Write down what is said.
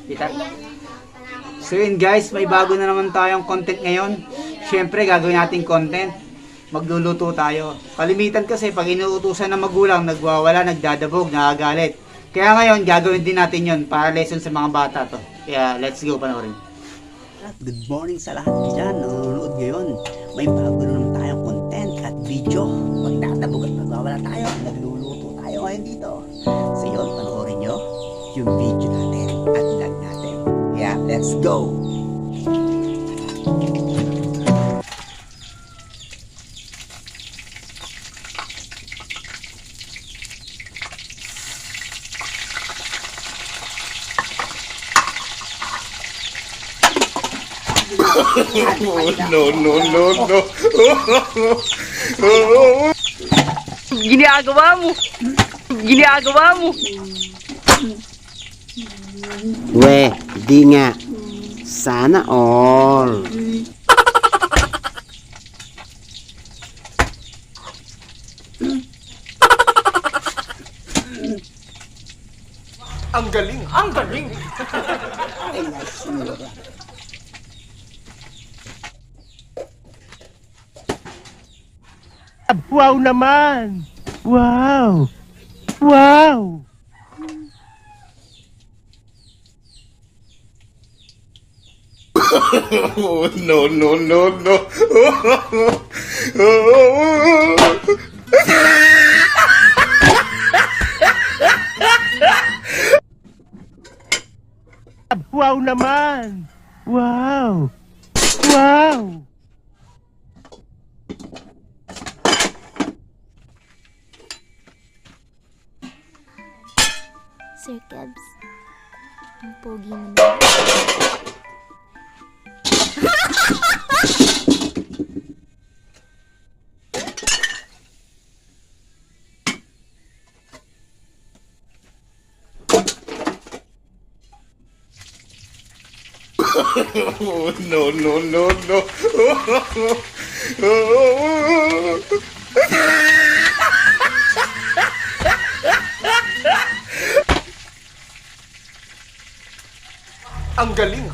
Kita? So yun guys, may bago na naman tayong content ngayon. Siyempre gagawin natin content. Magluluto tayo. Kalimitan kasi pag inuutusan ng magulang, nagwawala, nagdadabog, nakagalit. Kaya ngayon gagawin din natin yun para lesson sa mga bata to. Kaya let's go, panoorin. Good morning sa lahat dyan. Nanonood ngayon. May bago na naman tayong content at video. Magdadabog at nagwawala tayo. Nagluluto tayo ngayon dito. So yun, panoorin nyo yung video natin at vlog natin. Yeah, let's go! No. Ginagawa mo. We, di nga. Sana all. Ang galing. Wow naman! Wow! No. Wow naman! Wow! Sir Kebs, ang pogi mo na. No. Ang galing.